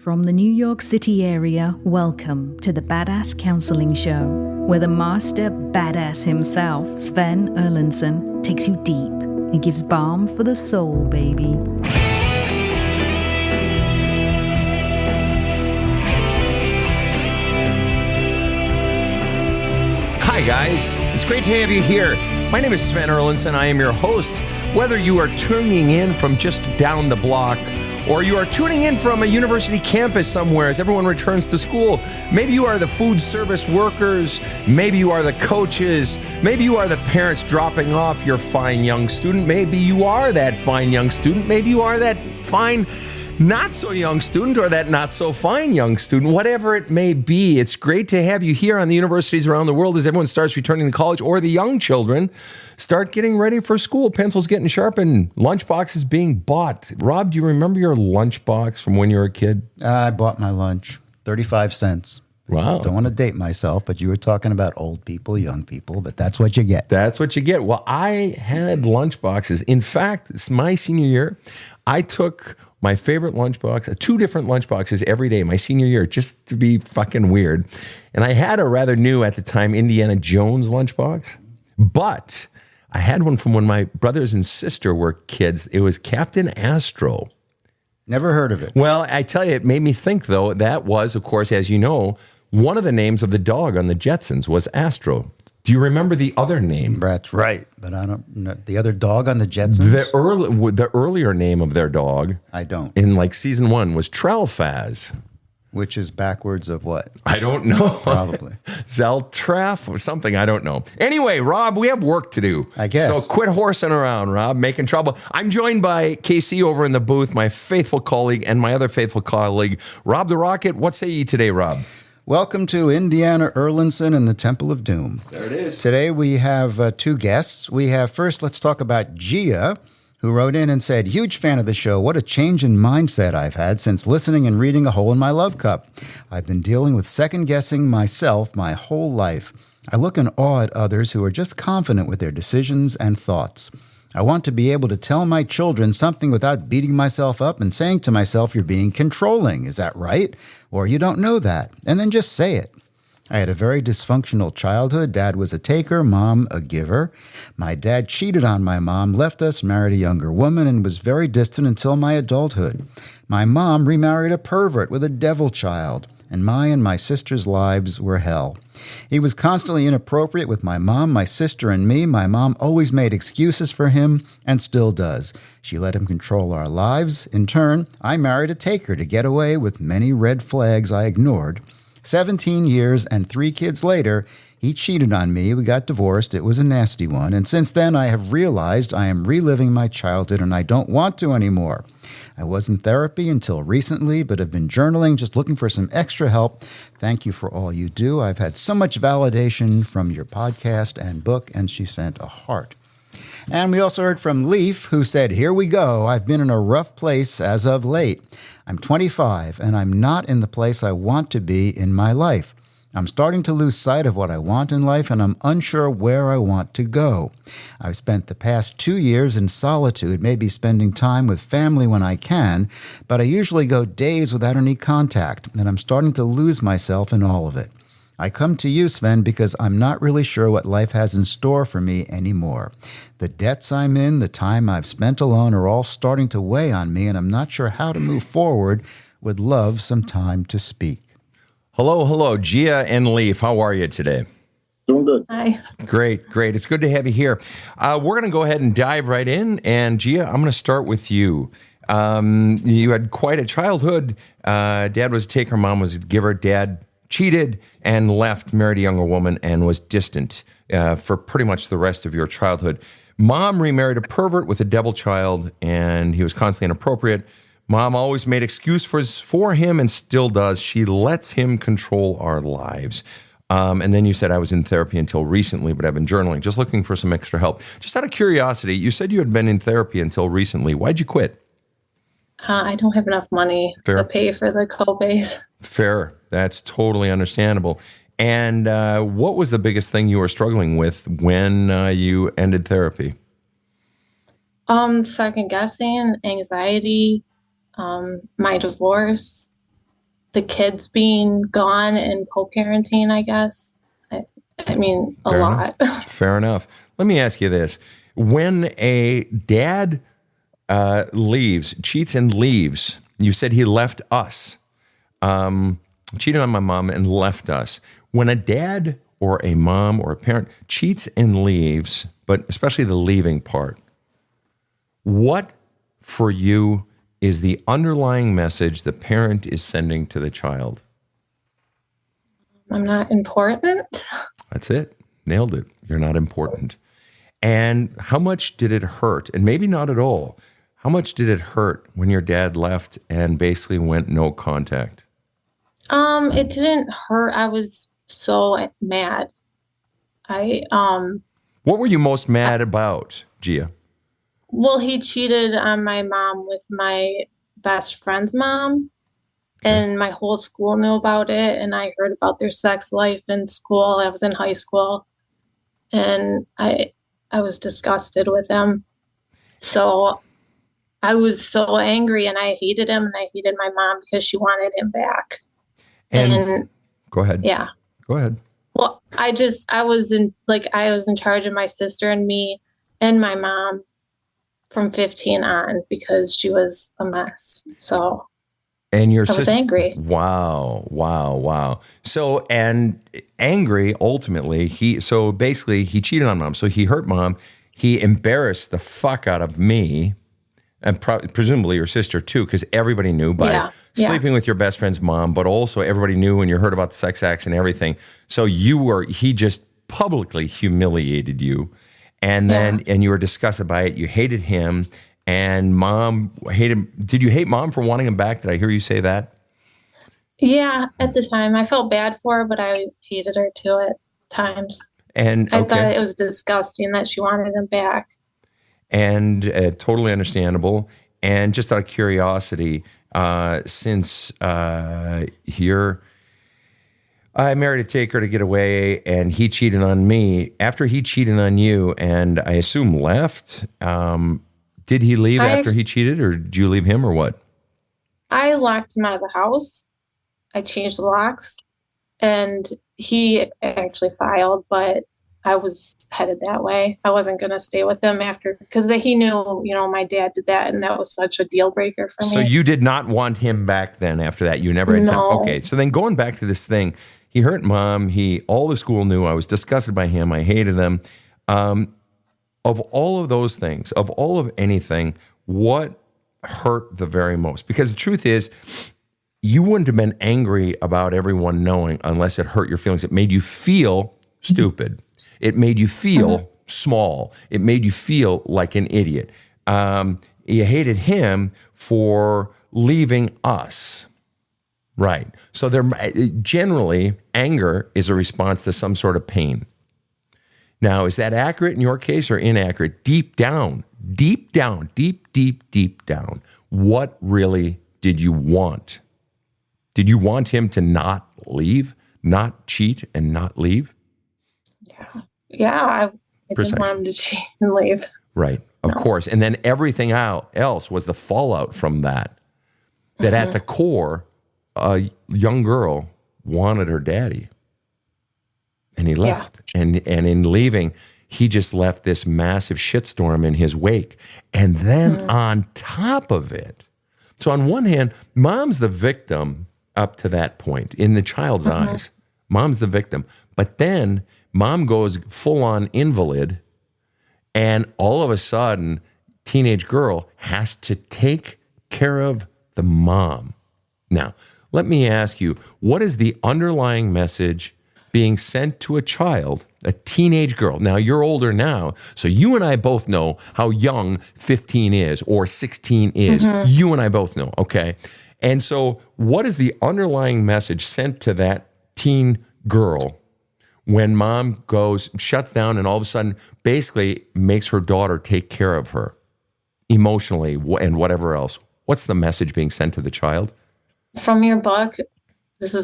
From the New York City area, welcome to the Badass Counseling Show, where the master badass himself, Sven takes you deep. He gives balm for the soul, baby. Hi guys, it's great to have you here. My name is Sven. I am your host. Whether you are tuning in from just down the block or you are tuning in from a university campus somewhere as everyone returns to school, maybe you are the food service workers, maybe you are the coaches, maybe you are the parents dropping off your fine young student, maybe you are that fine young student, maybe you are that fine not so young student or that not so fine young student, whatever it may be. It's great to have you here on the universities around the world as everyone starts returning to college, or the young children start getting ready for school. Pencils getting sharpened, lunchboxes being bought. Rob, do you remember your lunchbox from when you were a kid? I bought my lunch, 35 cents. Wow. Don't want to date myself, but you were talking about old people, young people, but that's what you get. That's what you get. Well, I had lunchboxes. In fact, it's my senior year. I took my favorite lunchbox, two different lunchboxes every day my senior year, just to be fucking weird. And I had a rather new at the time Indiana Jones lunchbox, but I had one from when my brothers and sister were kids. It was Captain Astro. Never heard of it. Well, I tell you, it made me think, though, that was, of course, as you know, one of the names of the dog on the Jetsons was Astro. Do you remember the other name? That's right, but I don't know. The other dog on the Jetsons? The earlier name of their dog, I don't. in like season 1, was Trelfaz. Which is backwards of what? I don't know. Probably. Zeltraf or something, I don't know. Anyway, Rob, we have work to do. I guess. So quit horsing around, Rob, making trouble. I'm joined by KC over in the booth, my faithful colleague, and my other faithful colleague, Rob the Rocket. What say ye today, Rob? Welcome to Indiana Erlinson and the Temple of Doom. There it is. Today we have two guests. We have first, let's talk about Gia, who wrote in and said, huge fan of the show. What a change in mindset I've had since listening and reading A Hole in My Love Cup. I've been dealing with second-guessing myself my whole life. I look in awe at others who are just confident with their decisions and thoughts. I want to be able to tell my children something without beating myself up and saying to myself, you're being controlling. Is that right? Or you don't know that. And then just say it. I had a very dysfunctional childhood. Dad was a taker, mom a giver. My dad cheated on my mom, left us, married a younger woman, and was very distant until my adulthood. My mom remarried a pervert with a devil child, and my sister's lives were hell. He was constantly inappropriate with my mom, my sister, and me. My mom always made excuses for him and still does. She let him control our lives. In turn, I married a taker to get away with many red flags I ignored. 17 years and 3 kids later, he cheated on me. We got divorced. It was a nasty one. And since then, I have realized I am reliving my childhood and I don't want to anymore. I was in therapy until recently, but have been journaling, just looking for some extra help. Thank you for all you do. I've had so much validation from your podcast and book, and she sent a heart. And we also heard from Leif, who said, here we go. I've been in a rough place as of late. I'm 25, and I'm not in the place I want to be in my life. I'm starting to lose sight of what I want in life, and I'm unsure where I want to go. I've spent the past 2 years in solitude, maybe spending time with family when I can, but I usually go days without any contact, and I'm starting to lose myself in all of it. I come to you, Sven, because I'm not really sure what life has in store for me anymore. The debts I'm in, the time I've spent alone are all starting to weigh on me, and I'm not sure how to move forward. Would love some time to speak. Hello, Gia and Leif. How are you today? Doing good. Hi. Great. It's good to have you here. We're going to go ahead and dive right in. And Gia, I'm going to start with you. You had quite a childhood. Dad was a taker, mom was a giver. Dad cheated and left, married a younger woman, and was distant for pretty much the rest of your childhood. Mom remarried a pervert with a devil child, and he was constantly inappropriate. Mom always made excuses for him and still does. She lets him control our lives. And then you said, I was in therapy until recently, but I've been journaling, just looking for some extra help. Just out of curiosity, you said you had been in therapy until recently. Why'd you quit? I don't have enough money to pay for the co-pays. Fair. That's totally understandable. And what was the biggest thing you were struggling with when you ended therapy? Second guessing, anxiety, my divorce, the kids being gone and co-parenting, I guess. I mean, a lot. Fair enough. Let me ask you this. When a dad cheats and leaves, you said he left us, cheated on my mom and left us. When a dad or a mom or a parent cheats and leaves, but especially the leaving part, what for you is the underlying message the parent is sending to the child? I'm not important. That's it. Nailed it. You're not important. And how much did it hurt? And maybe not at all. How much did it hurt when your dad left and basically went no contact? It didn't hurt. I was so mad. What were you most mad about, Gia? Well, he cheated on my mom with my best friend's mom, and my whole school knew about it, and I heard about their sex life in school. I was in high school, and I was disgusted with him. So I was so angry, and I hated him, and I hated my mom because she wanted him back. And go ahead. Yeah. Go ahead. Well, I was in charge of my sister and me and my mom from 15 on because she was a mess. So and your I was angry. Wow. So, and angry, ultimately, he cheated on mom. So he hurt mom. He embarrassed the fuck out of me and presumably your sister too, because everybody knew by sleeping with your best friend's mom, but also everybody knew when you heard about the sex acts and everything. So he just publicly humiliated you. And then, and you were disgusted by it. You hated him, and mom hated. Did you hate mom for wanting him back? Did I hear you say that? Yeah, at the time I felt bad for her, but I hated her too at times. And I thought it was disgusting that she wanted him back. And totally understandable. And just out of curiosity, since I married a taker to get away, and he cheated on me. After he cheated on you, and I assume left, did he leave after he cheated, or did you leave him, or what? I locked him out of the house. I changed the locks, and he actually filed, but I was headed that way. I wasn't going to stay with him after, because he knew, my dad did that, and that was such a deal breaker for me. So you did not want him back then after that? You never had No. Okay, so then going back to this thing, he hurt mom. All the school knew. I was disgusted by him. I hated him. Of all of those things, of all of anything, what hurt the very most? Because the truth is, you wouldn't have been angry about everyone knowing unless it hurt your feelings. It made you feel stupid. It made you feel small. It made you feel like an idiot. You hated him for leaving us. Right. So generally, anger is a response to some sort of pain. Now, is that accurate in your case or inaccurate? Deep down, deep down, deep down, what really did you want? Did you want him to not leave, not cheat, and not leave? Yeah, I didn't want him to cheat and leave. Right, of course. And then everything else was the fallout from that. That at the core, a young girl wanted her daddy, and he left. And in leaving, he just left this massive shitstorm in his wake. And then on top of it, so on one hand, mom's the victim up to that point in the child's eyes. Mom's the victim. But then mom goes full on invalid, and all of a sudden, teenage girl has to take care of the mom. Now, let me ask you, what is the underlying message being sent to a child, a teenage girl? Now, you're older now, so you and I both know how young 15 is or 16 is. You and I both know, okay? And so what is the underlying message sent to that teen girl when mom shuts down, and all of a sudden basically makes her daughter take care of her emotionally and whatever else? What's the message being sent to the child? From your book,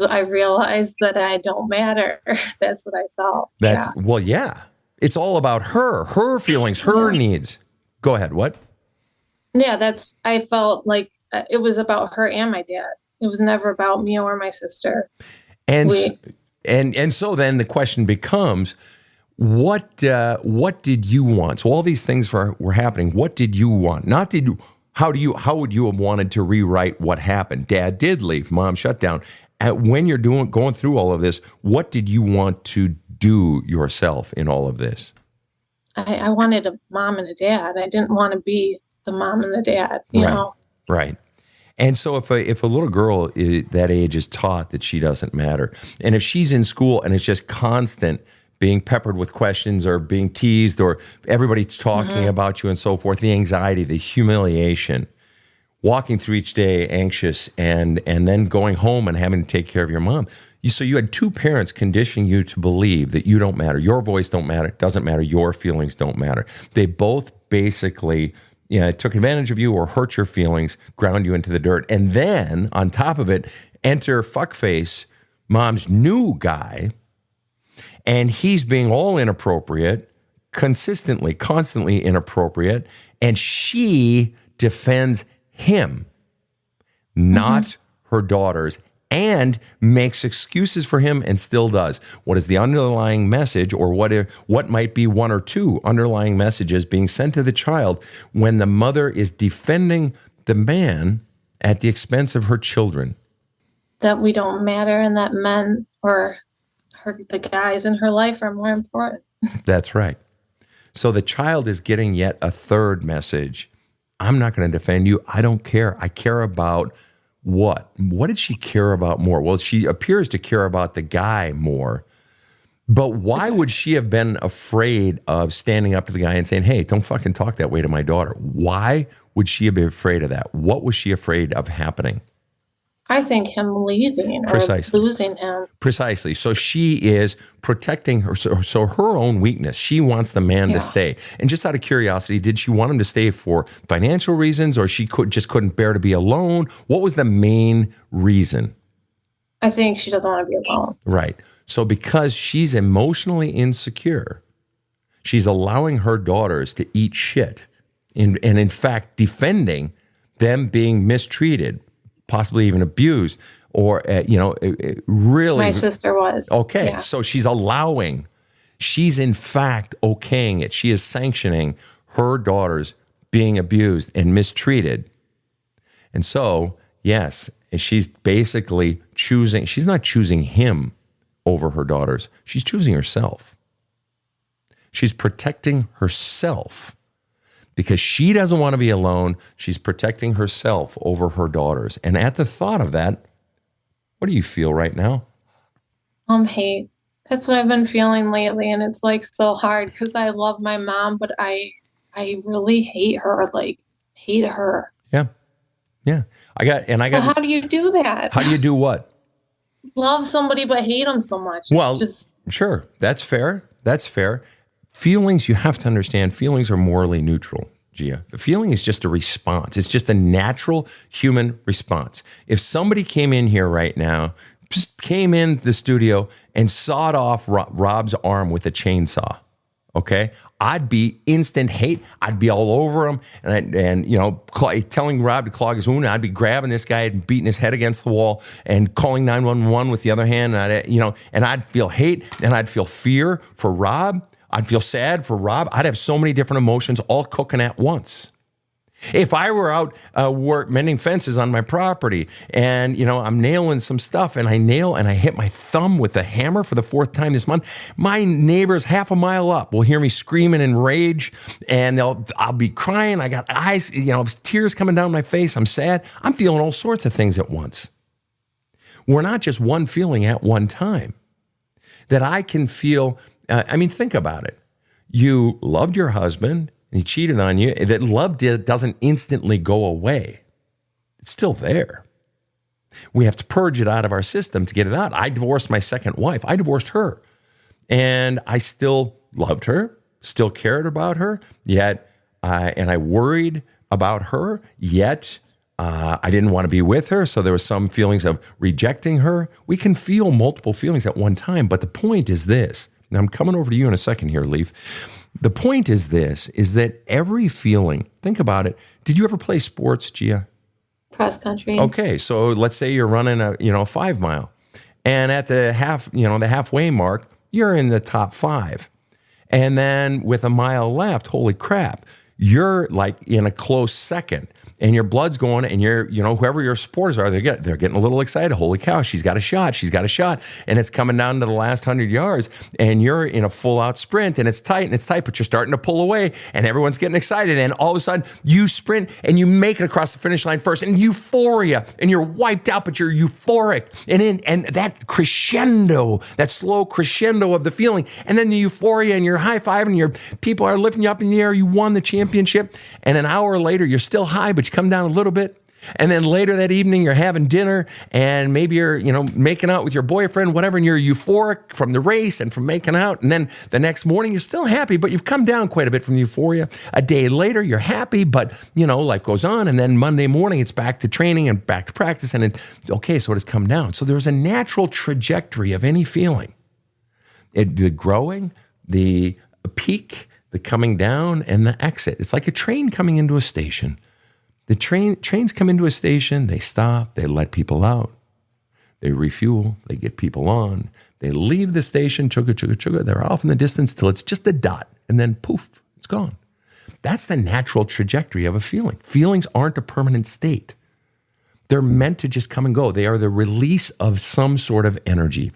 I realized that I don't matter. That's what I felt. Well, yeah. It's all about her feelings, her needs. Go ahead. What? Yeah, I felt like it was about her and my dad. It was never about me or my sister. And so then the question becomes, what did you want? So all these things were happening. What did you want? How would you have wanted to rewrite what happened? Dad did leave. Mom shut down. When you're going through all of this, what did you want to do yourself in all of this? I wanted a mom and a dad. I didn't want to be the mom and the dad, you know? Right. And so if a little girl that age is taught that she doesn't matter, and if she's in school and it's just constant being peppered with questions or being teased or everybody's talking about you and so forth, the anxiety, the humiliation, walking through each day anxious and then going home and having to take care of your mom. So you had two parents conditioning you to believe that you don't matter, your voice don't matter, doesn't matter, your feelings don't matter. They both basically took advantage of you or hurt your feelings, ground you into the dirt. And then on top of it, enter fuckface, mom's new guy, and he's being all inappropriate, constantly inappropriate, and she defends him, not her daughters, and makes excuses for him and still does. What is the underlying message, or what might be one or two underlying messages being sent to the child when the mother is defending the man at the expense of her children? That we don't matter and that men or the guys in her life are more important. That's right. So the child is getting yet a third message. I'm not going to defend you. I don't care. I care about what? What did she care about more? Well, she appears to care about the guy more. But why would she have been afraid of standing up to the guy and saying, hey, don't fucking talk that way to my daughter? Why would she have been afraid of that? What was she afraid of happening? I think him leaving or losing him. Precisely. So she is protecting her. So her own weakness, she wants the man to stay. And just out of curiosity, did she want him to stay for financial reasons, or she just couldn't bear to be alone? What was the main reason? I think she doesn't want to be alone. Right. So because she's emotionally insecure, she's allowing her daughters to eat shit and in fact defending them being mistreated, possibly even abused, or, really. My sister was. Okay, yeah. So she's in fact okaying it. She is sanctioning her daughters being abused and mistreated. And so, yes, she's basically she's not choosing him over her daughters. She's choosing herself. She's protecting herself. Because she doesn't want to be alone, she's protecting herself over her daughters. And at the thought of that, what do you feel right now? Hate. That's what I've been feeling lately, and it's like so hard because I love my mom, but I really hate her. Like hate her. Yeah. But how do you do that? How do you do what? Love somebody but hate them so much. Well, sure, that's fair. Feelings, you have to understand, feelings are morally neutral, Gia. The feeling is just a response. It's just a natural human response. If somebody came in here right now, came in the studio and sawed off Rob's arm with a chainsaw, okay? I'd be instant hate. I'd be all over him and telling Rob to clog his wound. I'd be grabbing this guy and beating his head against the wall and calling 911 with the other hand. And I'd feel hate and I'd feel fear for Rob. I'd feel sad for Rob. I'd have so many different emotions all cooking at once. If I were out mending fences on my property and, I'm nailing some stuff and I hit my thumb with a hammer for the fourth time this month, my neighbors half a mile up will hear me screaming in rage and I'll be crying. I got eyes, tears coming down my face. I'm sad. I'm feeling all sorts of things at once. We're not just one feeling at one time. That I can feel. Think about it. You loved your husband and he cheated on you. That love doesn't instantly go away. It's still there. We have to purge it out of our system to get it out. I divorced my second wife. I divorced her. And I still loved her, still cared about her, yet, and I worried about her, yet I didn't want to be with her. So there was some feelings of rejecting her. We can feel multiple feelings at one time. But the point is this. Now, I'm coming over to you in a second here, Leif. The point is this, is that every feeling, think about it. Did you ever play sports, Gia? cross country. Okay, so let's say you're running a 5 mile, and at the the halfway mark, you're in the top 5. And then with a mile left, holy crap, you're like in a close second. And your blood's going, and whoever your supporters are, they're getting a little excited. Holy cow, she's got a shot. And it's coming down to the last 100 yards, and you're in a full-out sprint, and it's tight, but you're starting to pull away, and everyone's getting excited. And all of a sudden, you sprint, and you make it across the finish line first, and euphoria, and you're wiped out, but you're euphoric. And that crescendo, that slow crescendo of the feeling, and then the euphoria, and you're high-fiving, and your people are lifting you up in the air. You won the championship, and an hour later, you're still high, but you come down a little bit. And then later that evening, you're having dinner, and maybe you're, making out with your boyfriend, whatever, and you're euphoric from the race and from making out. And then the next morning, you're still happy, but you've come down quite a bit from the euphoria. A day later, you're happy, but, life goes on. And then Monday morning, it's back to training and back to practice. And so it has come down. So there's a natural trajectory of any feeling. The growing, the peak, the coming down, and the exit. It's like a train coming into a station. The trains come into a station, they stop, they let people out, they refuel, they get people on, they leave the station, chugga, chugga, chugga, they're off in the distance till it's just a dot, and then poof, it's gone. That's the natural trajectory of a feeling. Feelings aren't a permanent state. They're meant to just come and go. They are the release of some sort of energy,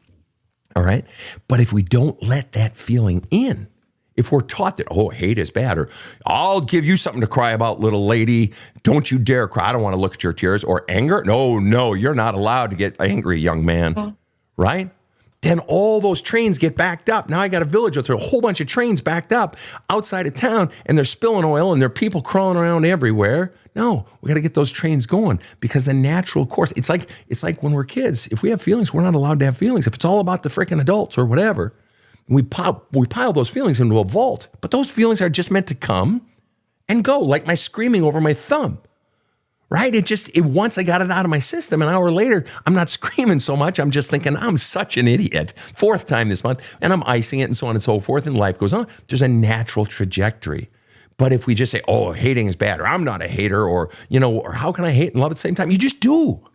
all right? But if we don't let that feeling in, if we're taught that, hate is bad, or I'll give you something to cry about, little lady, don't you dare cry, I don't want to look at your tears, or anger, no, you're not allowed to get angry, young man, right? Then all those trains get backed up. Now I got a village with a whole bunch of trains backed up outside of town, and they're spilling oil, and there are people crawling around everywhere. No, we got to get those trains going, because the natural course, it's like when we're kids. If we have feelings, we're not allowed to have feelings. If it's all about the freaking adults or whatever, we pile those feelings into a vault, but those feelings are just meant to come and go, like my screaming over my thumb, right? Once I got it out of my system, an hour later, I'm not screaming so much. I'm just thinking, I'm such an idiot. 4th time this month, and I'm icing it and so on and so forth, and life goes on. There's a natural trajectory. But if we just say, hating is bad, or I'm not a hater, or how can I hate and love at the same time? You just do.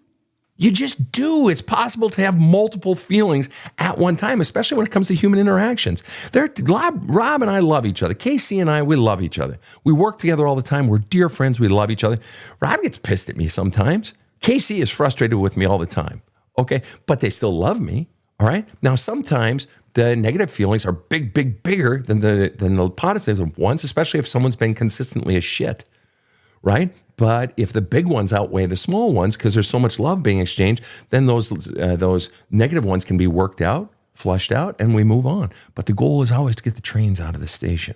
You just do. It's possible to have multiple feelings at one time, especially when it comes to human interactions. Rob and I love each other. Casey and I, we love each other. We work together all the time. We're dear friends. We love each other. Rob gets pissed at me sometimes. Casey is frustrated with me all the time. Okay, but they still love me. All right. Now, sometimes the negative feelings are bigger than the positive ones, especially if someone's been consistently a shit. Right? But if the big ones outweigh the small ones, because there's so much love being exchanged, then those negative ones can be worked out, flushed out, and we move on. But the goal is always to get the trains out of the station.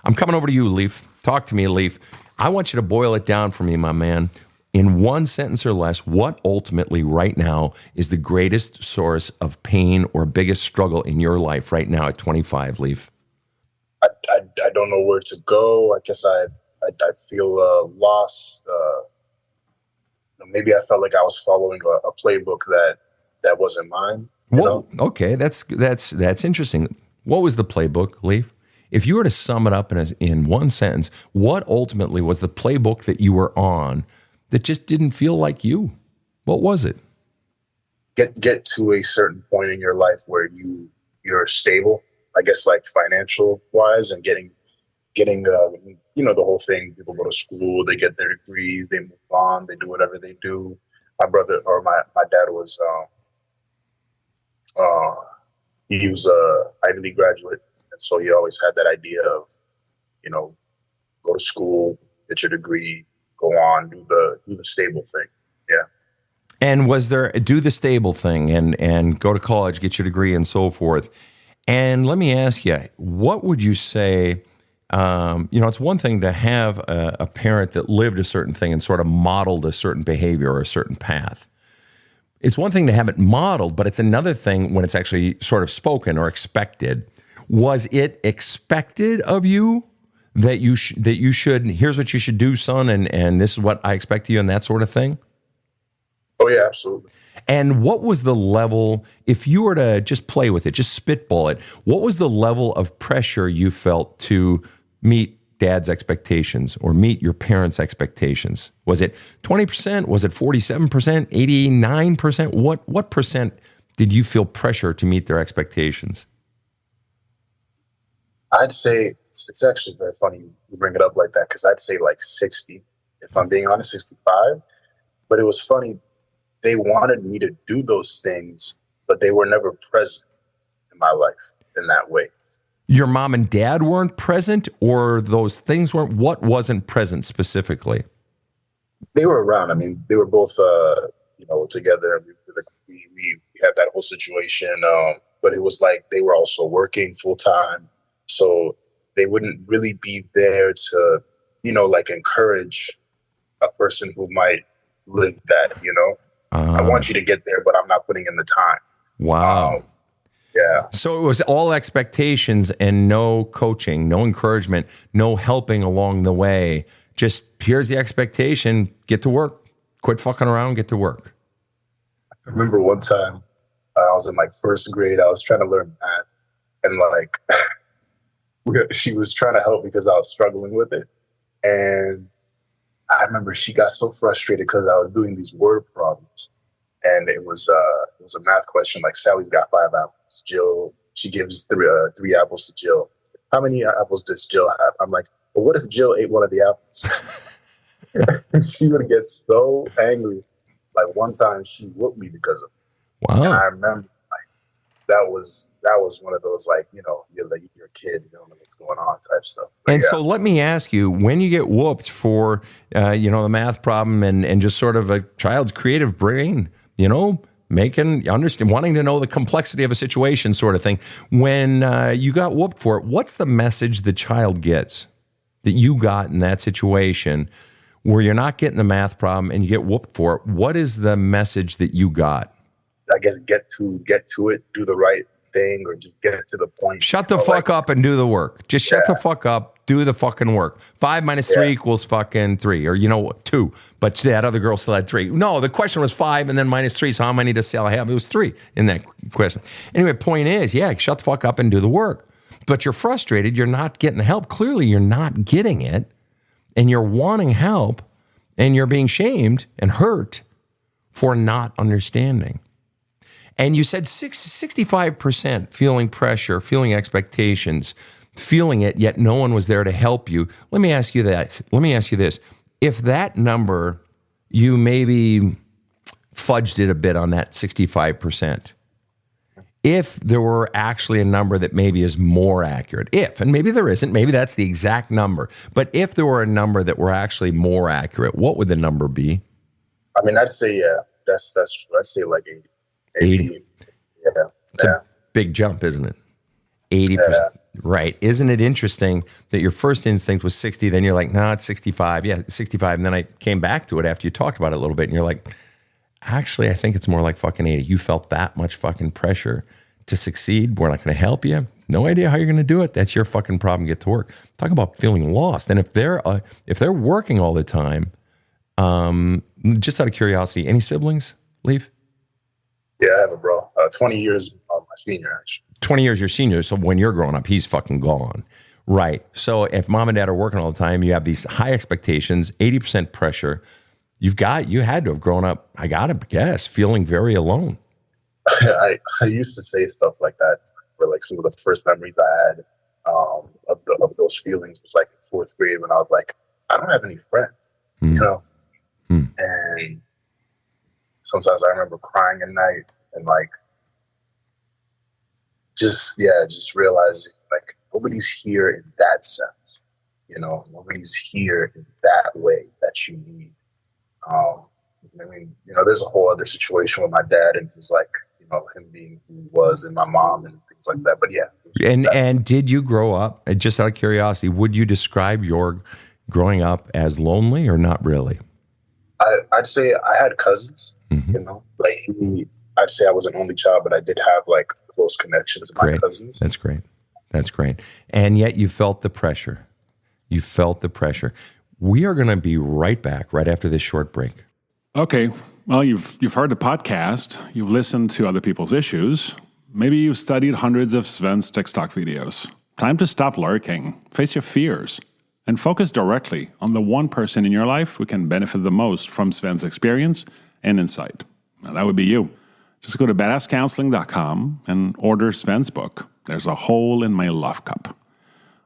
I'm coming over to you, Leif. Talk to me, Leif. I want you to boil it down for me, my man. In one sentence or less, what ultimately right now is the greatest source of pain or biggest struggle in your life right now at 25, Leif? I don't know where to go. I guess I feel lost. Maybe I felt like I was following a playbook that wasn't mine. Well, okay, that's interesting. What was the playbook, Leif? If you were to sum it up in one sentence, what ultimately was the playbook that you were on that just didn't feel like you? What was it? Get to a certain point in your life where you're stable, I guess, like financial wise, and getting the whole thing. People go to school, they get their degrees, they move on, they do whatever they do. My brother or my dad was he was a Ivy League graduate, and so he always had that idea of go to school, get your degree, go on, do the stable thing. Yeah. And was there do the stable thing and go to college, get your degree, and so forth? And let me ask you, what would you say? It's one thing to have a parent that lived a certain thing and sort of modeled a certain behavior or a certain path. It's one thing to have it modeled, but it's another thing when it's actually sort of spoken or expected. Was it expected of you that you should, here's what you should do, son, and this is what I expect of you, and that sort of thing? Oh, yeah, absolutely. And what was the level, if you were to just play with it, just spitball it, what was the level of pressure you felt to meet dad's expectations or meet your parents' expectations? Was it 20%? Was it 47%? 89%? What percent did you feel pressure to meet their expectations? I'd say it's actually very funny you bring it up like that, because I'd say like 60, if I'm being honest, 65. But it was funny. They wanted me to do those things, but they were never present in my life in that way. Your mom and dad weren't present, or those things weren't? What wasn't present specifically? They were around. I mean, they were both, together. We had that whole situation. But it was like they were also working full time. So they wouldn't really be there to, encourage a person who might live that, I want you to get there, but I'm not putting in the time. Wow. Yeah. So it was all expectations and no coaching, no encouragement, no helping along the way. Just here's the expectation, get to work. Quit fucking around, get to work. I remember one time I was in like first grade. I was trying to learn math, and she was trying to help me because I was struggling with it. And I remember she got so frustrated because I was doing these word problems. And it was a math question, like Sally's got 5 apples. Jill, she gives 3 apples to Jill. How many apples does Jill have? I'm like, well, what if Jill ate one of the apples? She would get so angry. Like one time she whooped me because of it. Wow. And I remember that was one of those, you're a kid, you don't know what's going on type stuff. But So let me ask you, when you get whooped for, the math problem and just sort of a child's creative brain, wanting to know the complexity of a situation sort of thing, when you got whooped for it, what's the message the child gets that you got in that situation where you're not getting the math problem and you get whooped for it? What is the message that you got? I guess get to it, do the right thing, or just get to the point. Shut the fuck up and do the work. Just shut the fuck up, do the fucking work. 5 minus 3 equals fucking 3, or 2. But that other girl still had 3. No, the question was 5 and then minus 3. So how many does Sally have? It was 3 in that question. Anyway, point is, shut the fuck up and do the work. But you're frustrated. You're not getting the help. Clearly, you're not getting it, and you're wanting help, and you're being shamed and hurt for not understanding. And you said 65% feeling pressure, feeling expectations, feeling it, yet no one was there to help you. Let me ask you that. Let me ask you this. If that number, you maybe fudged it a bit on that 65%, if there were actually a number that maybe is more accurate, and maybe there isn't, maybe that's the exact number, but if there were a number that were actually more accurate, what would the number be? I mean, I'd say, I'd say like 80. 80. Yeah. It's a big jump, isn't it? 80%. Yeah. Right. Isn't it interesting that your first instinct was 60, then you're like, no, it's 65. Yeah, 65. And then I came back to it after you talked about it a little bit, and you're like, actually, I think it's more like fucking 80. You felt that much fucking pressure to succeed. We're not going to help you. No idea how you're going to do it. That's your fucking problem. Get to work. Talk about feeling lost. And if they're working all the time, just out of curiosity, any siblings, Leif? Yeah, I have a bro. 20 years my senior, actually. 20 years your senior. So when you're growing up, he's fucking gone. Right. So if mom and dad are working all the time, you have these high expectations, 80% pressure. You had to have grown up, I gotta guess, feeling very alone. I used to say stuff like that, where like some of the first memories I had of those feelings was like in 4th grade, when I was like, I don't have any friends, And sometimes I remember crying at night and like just realizing like nobody's here in that sense, nobody's here in that way that you need. There's a whole other situation with my dad and things like, him being who he was, and my mom and things like that. But yeah. And did you grow up, just out of curiosity, would you describe your growing up as lonely or not really? I'd say I had cousins, I'd say I was an only child, but I did have like close connections with my cousins. That's great. And yet you felt the pressure. We are going to be right back right after this short break. Okay. Well, you've heard the podcast. You've listened to other people's issues. Maybe you've studied hundreds of Sven's TikTok videos. Time to stop lurking. Face your fears. and focus directly on the one person in your life who can benefit the most from Sven's experience and insight. Now, that would be you. Just go to badasscounseling.com and order Sven's book, There's a Hole in My Love Cup.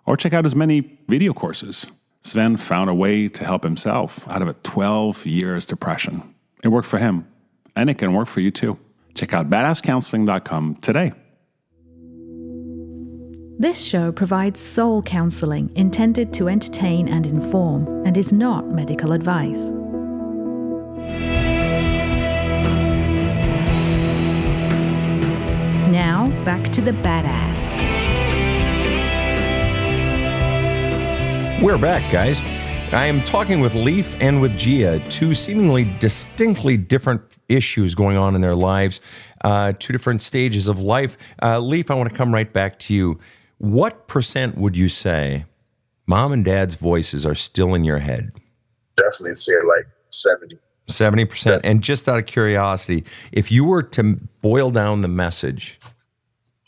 Or check out his many video courses. Sven found a way to help himself out of a 12 years depression. It worked for him, and it can work for you too. Check out badasscounseling.com today. This show provides soul counseling intended to entertain and inform and is not medical advice. Now, back to the badass. We're back, guys. I am talking with Leif and with Gia, two seemingly distinctly different issues going on in their lives, two different stages of life. Leif, I want to come right back to you. What percent would you say mom and dad's voices are still in your head? Definitely say like 70. 70%. And just out of curiosity, if you were to boil down the message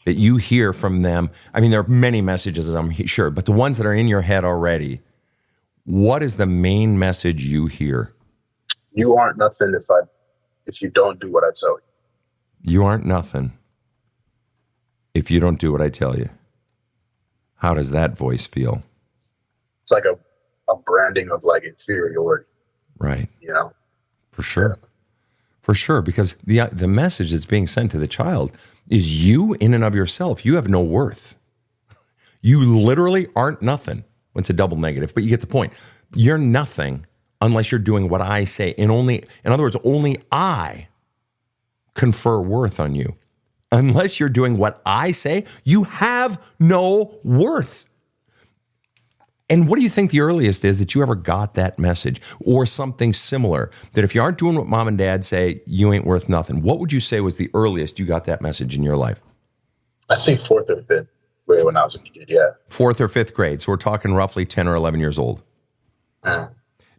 that you hear from them, I mean, there are many messages, I'm sure, but the ones that are in your head already, what is the main message you hear? You aren't nothing if you don't do what I tell you. You aren't nothing if you don't do what I tell you. How does that voice feel? It's like a branding of like inferiority. Right. You know? For sure. For sure, because the message that's being sent to the child is you in and of yourself. You have no worth. You literally aren't nothing. Well, it's a double negative, but you get the point. You're nothing unless you're doing what I say. In other words, only I confer worth on you. Unless you're doing what I say, you have no worth. And what do you think the earliest is that you ever got that message or something similar? That if you aren't doing what mom and dad say, you ain't worth nothing. What would you say was the earliest you got that message in your life? I think 4th or 5th grade when I was a kid, yeah. 4th or 5th grade. So we're talking roughly 10 or 11 years old.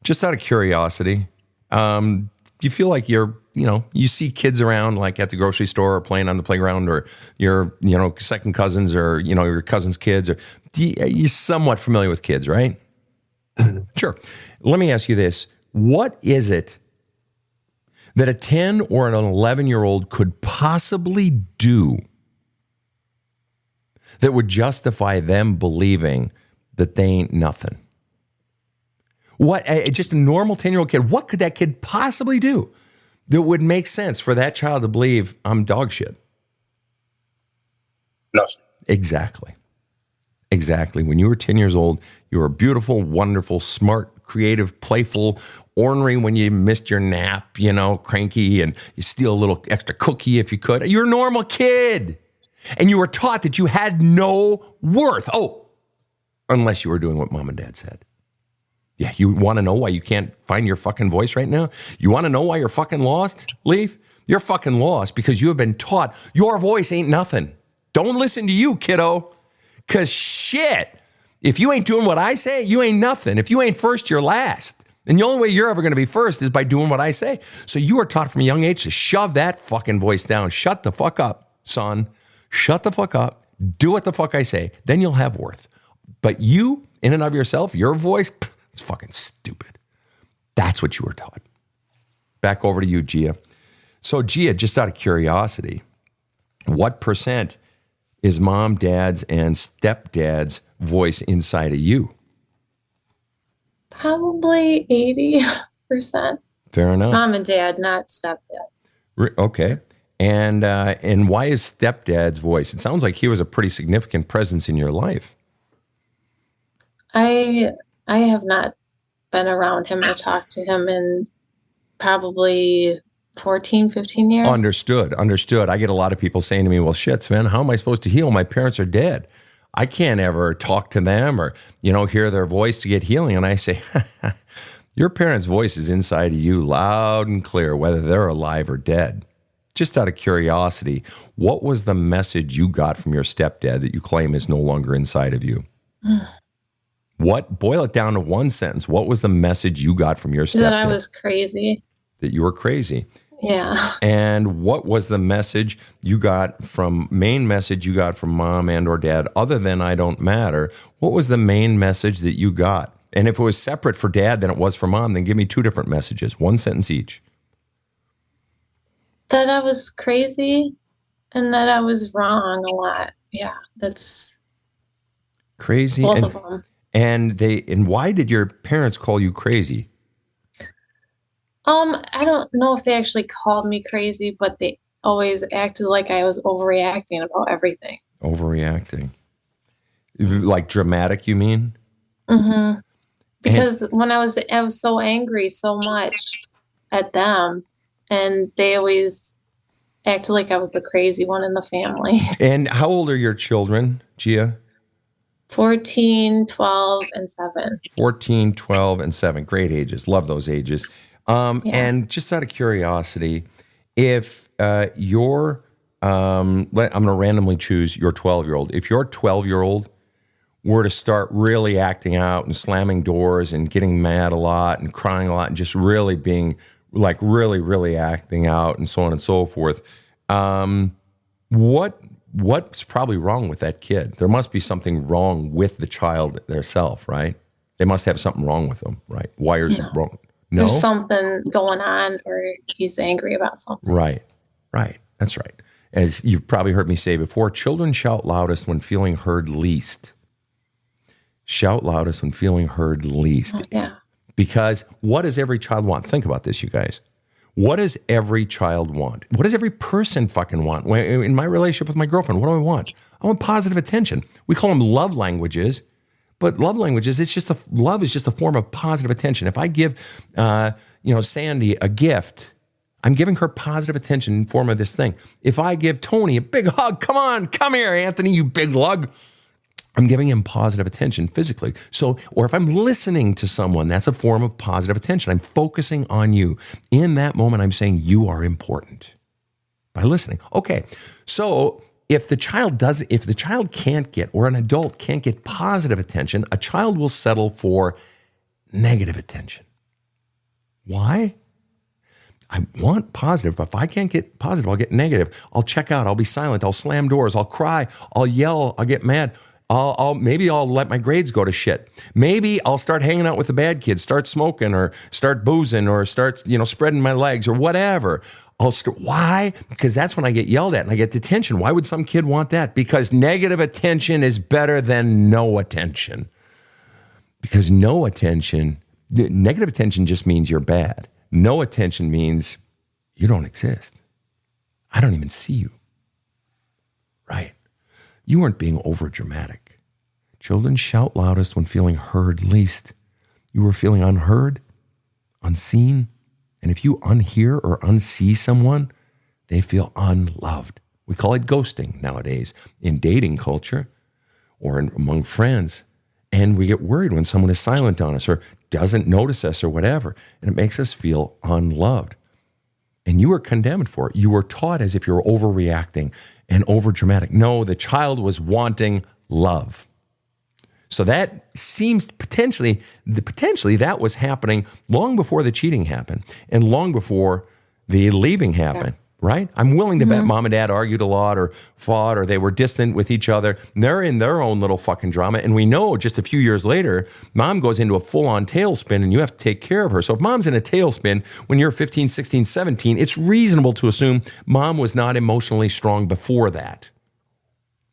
Just out of curiosity, do you feel like you see kids around like at the grocery store or playing on the playground or your, second cousins or, your cousin's kids or you're somewhat familiar with kids, right? Mm-hmm. Sure. Let me ask you this. What is it that a 10 or an 11-year-old could possibly do that would justify them believing that they ain't nothing? What, just a normal 10-year-old kid, what could that kid possibly do that would make sense for that child to believe I'm dog shit? Nothing. Exactly. When you were 10 years old, you were beautiful, wonderful, smart, creative, playful, ornery when you missed your nap, cranky, and you steal a little extra cookie if you could. You're a normal kid. And you were taught that you had no worth. Oh, unless you were doing what mom and dad said. Yeah, you want to know why you can't find your fucking voice right now? You want to know why you're fucking lost, Leif? You're fucking lost because you have been taught your voice ain't nothing. Don't listen to you, kiddo. Because shit, if you ain't doing what I say, you ain't nothing. If you ain't first, you're last. And the only way you're ever going to be first is by doing what I say. So you are taught from a young age to shove that fucking voice down. Shut the fuck up, son. Shut the fuck up. Do what the fuck I say. Then you'll have worth. But you, in and of yourself, your voice, it's fucking stupid. That's what you were taught. Back over to you, Gia. So Gia, just out of curiosity, what percent is mom, dad's, and stepdad's voice inside of you? Probably 80%. Fair enough. Mom and dad, not stepdad. Okay. And why is stepdad's voice? It sounds like he was a pretty significant presence in your life. I have not been around him or talked to him in probably 14, 15 years. Understood. I get a lot of people saying to me, well, shit, Sven, how am I supposed to heal? My parents are dead. I can't ever talk to them or, hear their voice to get healing. And I say, your parents' voice is inside of you loud and clear, whether they're alive or dead. Just out of curiosity, what was the message you got from your stepdad that you claim is no longer inside of you? Boil it down to one sentence. What was the message you got from your stepdad? That I was crazy. That you were crazy. Yeah. And what was the message you got from mom and or dad, other than I don't matter? What was the main message that you got And if it was separate for dad than it was for mom, then give me 2 different messages, 1 sentence each. That I was crazy and that I was wrong a lot. Yeah, that's Crazy. both of them. And why did your parents call you crazy? I don't know if they actually called me crazy, but they always acted like I was overreacting about everything. Overreacting. Like dramatic, you mean? Mm-hmm. Because when I was so angry so much at them, and they always acted like I was the crazy one in the family. And how old are your children, Gia? 14, 12, and 7. 14, 12, and 7. Great ages. Love those ages. And just out of curiosity, if I'm going to randomly choose your 12-year-old. If your 12-year-old were to start really acting out and slamming doors and getting mad a lot and crying a lot and just really being like really acting out and so on and so forth, what's probably wrong with that kid? There must be something wrong with the child themselves, right? They must have something wrong with them, right? Wires are wrong. No? There's something going on, or he's angry about something. Right. That's right. As you've probably heard me say before, children shout loudest when feeling heard least. Shout loudest when feeling heard least. Oh, yeah. Because what does every child want? Think about this, you guys. What does every child want? What does every person fucking want? In my relationship with my girlfriend, what do I want? I want positive attention. We call them love languages, but love languages, love is just a form of positive attention. If I give, Sandy a gift, I'm giving her positive attention in form of this thing. If I give Tony a big hug, come here, Anthony, you big lug. I'm giving him positive attention physically. So, or if I'm listening to someone, that's a form of positive attention. I'm focusing on you. In that moment, I'm saying you are important by listening. Okay. So if the child can't get, or an adult can't get positive attention, a child will settle for negative attention. Why? I want positive, but if I can't get positive, I'll get negative. I'll check out. I'll be silent. I'll slam doors. I'll cry. I'll yell. I'll get mad. Maybe I'll let my grades go to shit. Maybe I'll start hanging out with the bad kids, start smoking or start boozing or start, spreading my legs or whatever. Why? Because that's when I get yelled at and I get detention. Why would some kid want that? Because negative attention is better than no attention. Because negative attention just means you're bad. No attention means you don't exist. I don't even see you. Right? You weren't being over dramatic. Children shout loudest when feeling heard least. You were feeling unheard, unseen. And if you unhear or unsee someone, they feel unloved. We call it ghosting nowadays in dating culture or among friends. And we get worried when someone is silent on us or doesn't notice us or whatever. And it makes us feel unloved. And you were condemned for it. You were taught as if you were overreacting and overdramatic. No, the child was wanting love. So that seems potentially that was happening long before the cheating happened and long before the leaving happened, right? I'm willing to bet mom and dad argued a lot or fought or they were distant with each other. And they're in their own little fucking drama. And we know just a few years later, mom goes into a full-on tailspin and you have to take care of her. So if mom's in a tailspin when you're 15, 16, 17, it's reasonable to assume mom was not emotionally strong before that.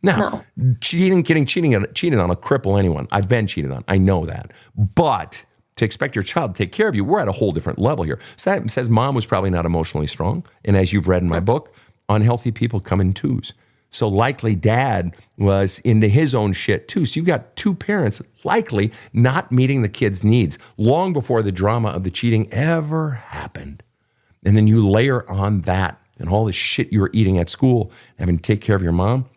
Now, cheated on a cripple anyone. I've been cheated on. I know that. But to expect your child to take care of you, we're at a whole different level here. So that says mom was probably not emotionally strong. And as you've read in my book, unhealthy people come in twos. So likely dad was into his own shit too. So you've got two parents likely not meeting the kid's needs long before the drama of the cheating ever happened. And then you layer on that and all the shit you were eating at school, having to take care of your mom.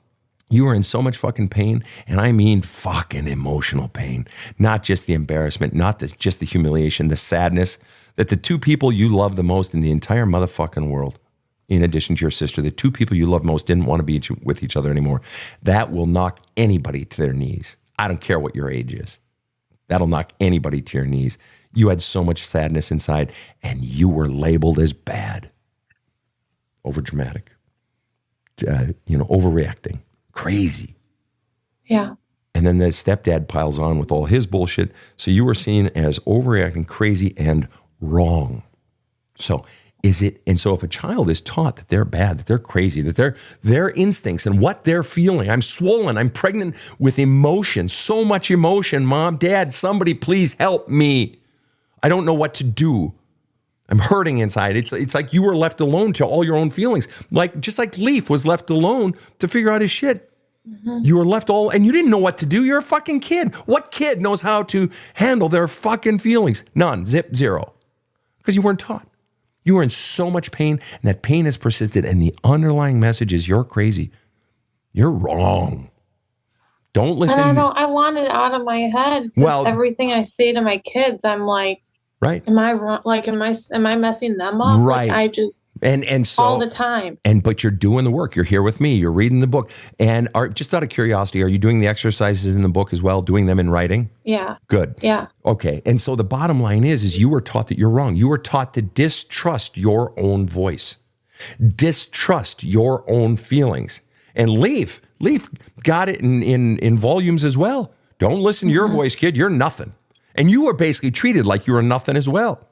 You were in so much fucking pain, and I mean fucking emotional pain. Not just the embarrassment, just the humiliation, the sadness that the two people you love the most in the entire motherfucking world, in addition to your sister, the two people you love most didn't want to be with each other anymore. That will knock anybody to their knees. I don't care what your age is. That'll knock anybody to your knees. You had so much sadness inside, and you were labeled as bad. Overdramatic. Overreacting. Crazy. Yeah. And then the stepdad piles on with all his bullshit. So you were seen as overreacting, crazy, and wrong. So so if a child is taught that they're bad, that they're crazy, that their instincts and what they're feeling, I'm swollen, I'm pregnant with emotion, so much emotion, mom, dad, somebody please help me. I don't know what to do. I'm hurting inside. It's like you were left alone to all your own feelings. Just like Leif was left alone to figure out his shit. Mm-hmm. You were left and you didn't know what to do. You're a fucking kid. What kid knows how to handle their fucking feelings? None. Zip, zero. Because you weren't taught. You were in so much pain, and that pain has persisted, and the underlying message is you're crazy. You're wrong. Don't listen. And I want it out of my head. Well, everything I say to my kids, I'm like, right. Am I wrong? Like, am I messing them up? Right. Like, I just and so all the time. But you're doing the work. You're here with me. You're reading the book. And just out of curiosity, are you doing the exercises in the book as well? Doing them in writing? Yeah. Good. Yeah. Okay. And so the bottom line is you were taught that you're wrong. You were taught to distrust your own voice, distrust your own feelings. And Leif got it in volumes as well. Don't listen to your voice, kid. You're nothing. And you were basically treated like you were nothing as well.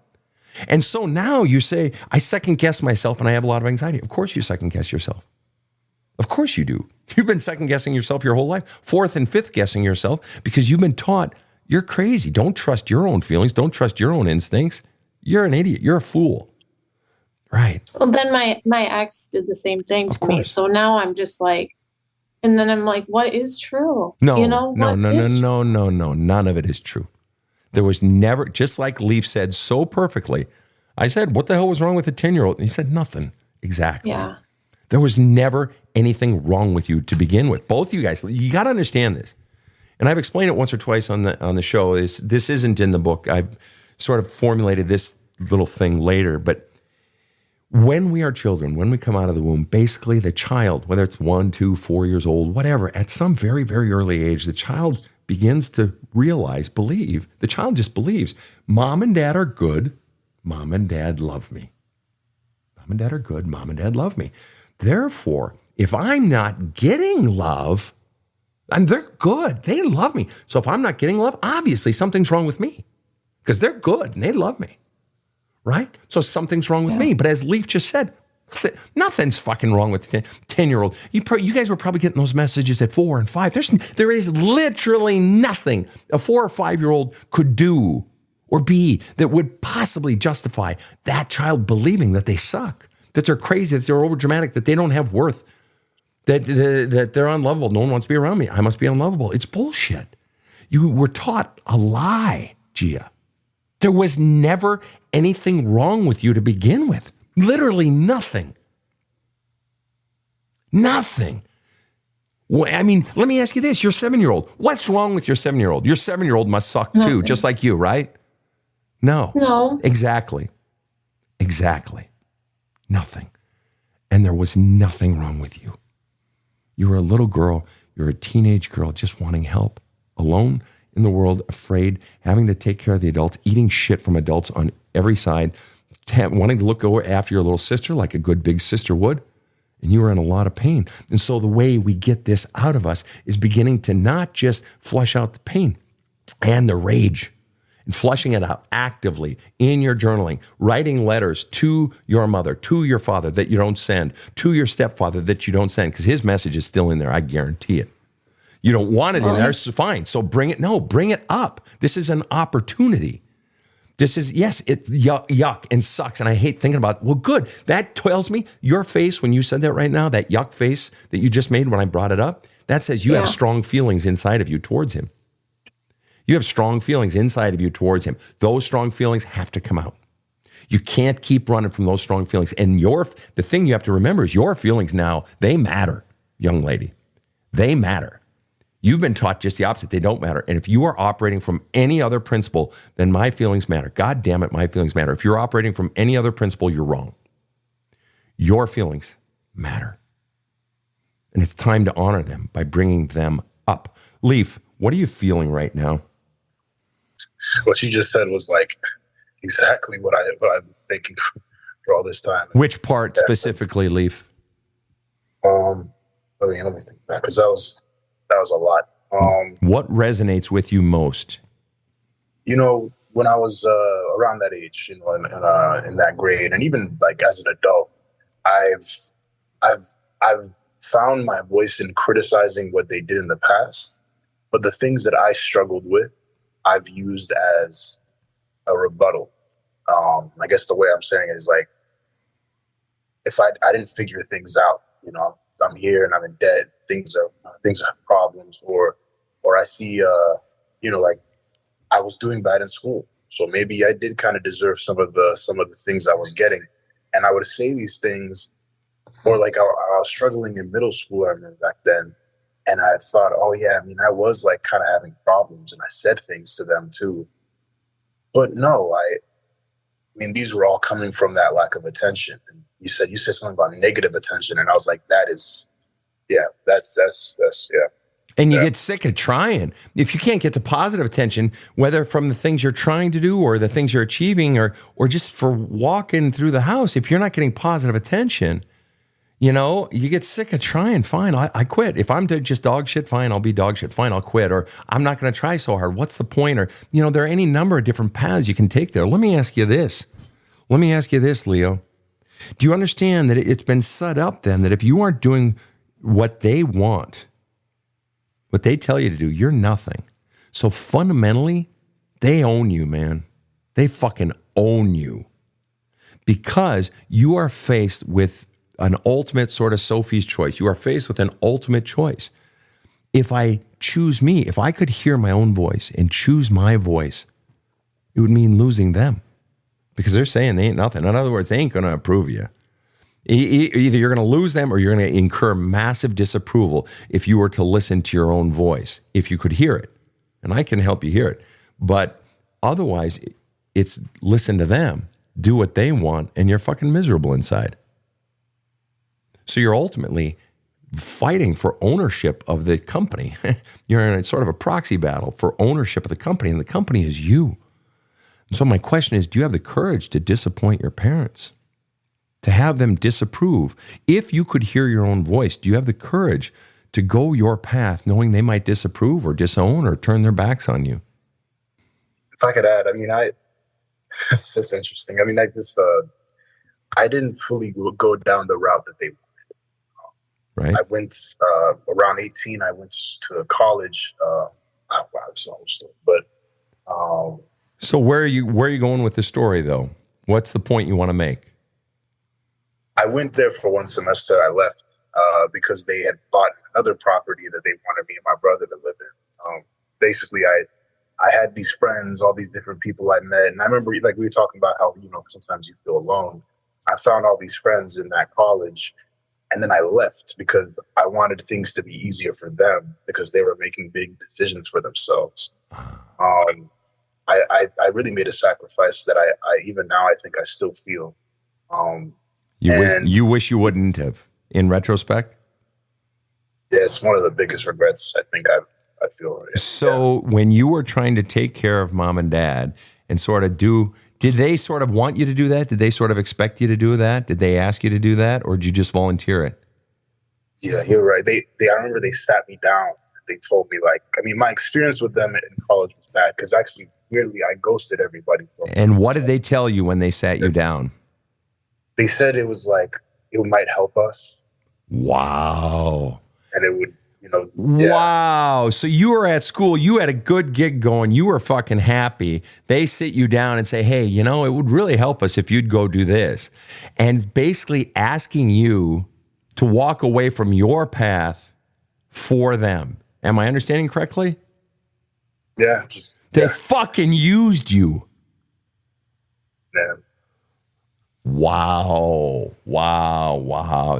And so now you say, I second guess myself and I have a lot of anxiety. Of course you second guess yourself. Of course you do. You've been second guessing yourself your whole life, fourth and fifth guessing yourself because you've been taught you're crazy. Don't trust your own feelings. Don't trust your own instincts. You're an idiot. You're a fool. Right. Well, then my ex did the same thing to me. So now I'm just like, and then I'm like, what is true? No, no. None of it is true. There was never, just like Leif said so perfectly, I said, what the hell was wrong with a 10-year-old? And he said, nothing. Exactly. Yeah. There was never anything wrong with you to begin with. Both of you guys, you got to understand this. And I've explained it once or twice on the show. This isn't in the book. I've sort of formulated this little thing later. But when we are children, when we come out of the womb, basically the child, whether it's 1, 2, 4 years old, whatever, at some very, very early age, the child begins to believe, the child just believes, mom and dad are good, mom and dad love me. Mom and dad are good, mom and dad love me. Therefore, if I'm not getting love, and they're good, they love me. So if I'm not getting love, obviously something's wrong with me because they're good and they love me, right? So something's wrong with me. But as Leif just said, nothing's fucking wrong with the 10-year-old. You guys were probably getting those messages at 4 and 5. There is literally nothing a 4 or 5-year-old could do or be that would possibly justify that child believing that they suck, that they're crazy, that they're overdramatic, that they don't have worth, that they're unlovable. No one wants to be around me. I must be unlovable. It's bullshit. You were taught a lie, Gia. There was never anything wrong with you to begin with. Literally nothing. Nothing. Well, I mean, let me ask you this. Your 7-year-old. What's wrong with your 7-year-old? Your 7-year-old must suck too, Nothing. just like you, right? No. No. Exactly. Nothing. And there was nothing wrong with you. You were a little girl. You're a teenage girl just wanting help. Alone in the world, afraid, having to take care of the adults, eating shit from adults on every side, wanting to look over after your little sister like a good big sister would. And you were in a lot of pain. And so the way we get this out of us is beginning to not just flush out the pain and the rage and flushing it out actively in your journaling, writing letters to your mother, to your father that you don't send, to your stepfather that you don't send, because his message is still in there. I guarantee it. You don't want it in there, so fine. So bring it up. This is an opportunity. This is, yes, it's yuck and sucks. And I hate thinking about, well, good. That tells me your face when you said that right now, that yuck face that you just made when I brought it up, that says you have strong feelings inside of you towards him. You have strong feelings inside of you towards him. Those strong feelings have to come out. You can't keep running from those strong feelings. And the thing you have to remember is your feelings now, they matter, young lady. They matter. You've been taught just the opposite. They don't matter. And if you are operating from any other principle, then my feelings matter. God damn it, my feelings matter. If you're operating from any other principle, you're wrong. Your feelings matter. And it's time to honor them by bringing them up. Leif, what are you feeling right now? What you just said was like exactly what I've been thinking for all this time. Which part specifically, Leif? Let me think back, because that was a lot. What resonates with you most? When I was around that age, in that grade, and even like as an adult, I've found my voice in criticizing what they did in the past, but the things that I struggled with, I've used as a rebuttal. I guess the way I'm saying it is like, if I didn't figure things out, I'm here and I'm in debt. Things have problems, or I see, like I was doing bad in school, so maybe I did kind of deserve some of the things I was getting, and I would say these things, or like I was struggling in middle school. I remember back then, and I thought, oh yeah, I was like kind of having problems, and I said things to them too, but no, these were all coming from that lack of attention. And you said something about negative attention, and I was like, that's yeah. And you get sick of trying. If you can't get the positive attention, whether from the things you're trying to do or the things you're achieving, or just for walking through the house, if you're not getting positive attention, you get sick of trying. Fine, I quit. If I'm just dog shit, fine, I'll be dog shit. Fine, I'll quit. Or I'm not going to try so hard. What's the point? Or, there are any number of different paths you can take there. Let me ask you this, Leo. Do you understand that it's been set up then that if you aren't doing what they want, what they tell you to do, you're nothing. So fundamentally, they own you, man. They fucking own you, because you are faced with an ultimate sort of Sophie's choice. You are faced with an ultimate choice. If I choose me, if I could hear my own voice and choose my voice, it would mean losing them, because they're saying they ain't nothing. In other words, they ain't going to approve you. Either you're going to lose them or you're going to incur massive disapproval if you were to listen to your own voice, if you could hear it. And I can help you hear it. But otherwise, it's listen to them, do what they want, and you're fucking miserable inside. So you're ultimately fighting for ownership of the company. You're in a sort of a proxy battle for ownership of the company, and the company is you. And so my question is, do you have the courage to disappoint your parents? To have them disapprove? If you could hear your own voice, do you have the courage to go your path knowing they might disapprove or disown or turn their backs on you? If I could add, it's just interesting. I didn't fully go down the route that they wanted. Right. I went around 18. I went to college. So where are you going with the story, though? What's the point you want to make? I went there for one semester. I left because they had bought another property that they wanted me and my brother to live in. Basically, I had these friends, all these different people I met, and I remember, like, we were talking about how sometimes you feel alone. I found all these friends in that college. And then I left because I wanted things to be easier for them, because they were making big decisions for themselves. I really made a sacrifice that I even now I think I still feel. You wish you wouldn't have, in retrospect? Yeah, it's one of the biggest regrets I think I feel. So when you were trying to take care of mom and dad and sort of did they sort of want you to do that? Did they sort of expect you to do that? Did they ask you to do that? Or did you just volunteer it? Yeah, you're right. I remember they sat me down. They told me, my experience with them in college was bad, because actually, weirdly, I ghosted everybody. And what did they tell you when they sat you down? They said it was it might help us. Wow. And it would, Wow. So you were at school, you had a good gig going, you were fucking happy. They sit you down and say, hey, it would really help us if you'd go do this. And basically asking you to walk away from your path for them. Am I understanding correctly? Yeah. They fucking used you. Yeah. Wow.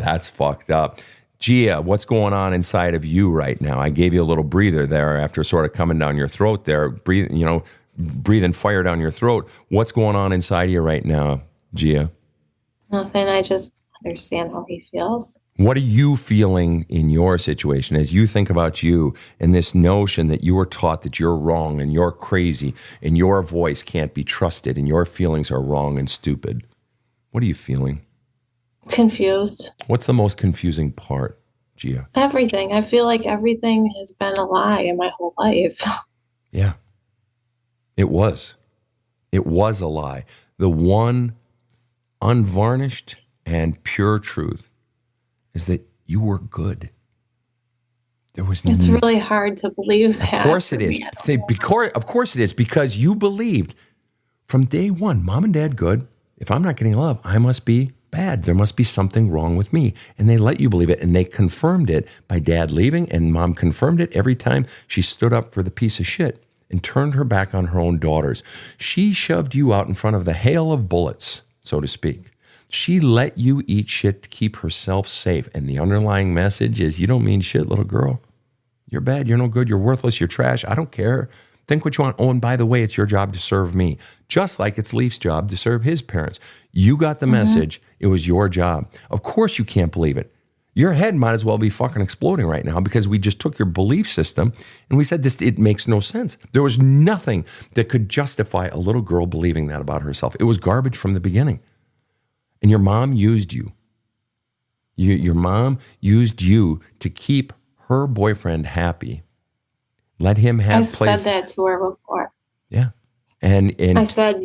That's fucked up. Gia, what's going on inside of you right now? I gave you a little breather there after sort of coming down your throat there, breathing fire down your throat. What's going on inside of you right now, Gia? Nothing. I just understand how he feels. What are you feeling in your situation as you think about you and this notion that you were taught that you're wrong and you're crazy and your voice can't be trusted and your feelings are wrong and stupid? What are you feeling? Confused. What's the most confusing part Gia? Everything. I feel like everything has been a lie in my whole life. Yeah. It was. It was a lie. The one unvarnished and pure truth is that you were good. There was It's really hard to believe that. Of course it is. Of course it is, because you believed from day one, Mom and Dad good. If I'm not getting love, I must be bad. There must be something wrong with me. And they let you believe it, and they confirmed it by Dad leaving, and Mom confirmed it every time she stood up for the piece of shit and turned her back on her own daughters. She shoved you out in front of the hail of bullets, so to speak. She let you eat shit to keep herself safe. And the underlying message is, you don't mean shit, little girl. You're bad. You're no good. You're worthless. You're trash. I don't care. Think what you want. Oh, and by the way, it's your job to serve me. Just like it's Leif's job to serve his parents. You got the message. It was your job. Of course you can't believe it. Your head might as well be fucking exploding right now, because we just took your belief system and we said this, it makes no sense. There was nothing that could justify a little girl believing that about herself. It was garbage from the beginning. And your mom used you. Your mom used you to keep her boyfriend happy. Let him have I said that to her before. Yeah. And I said,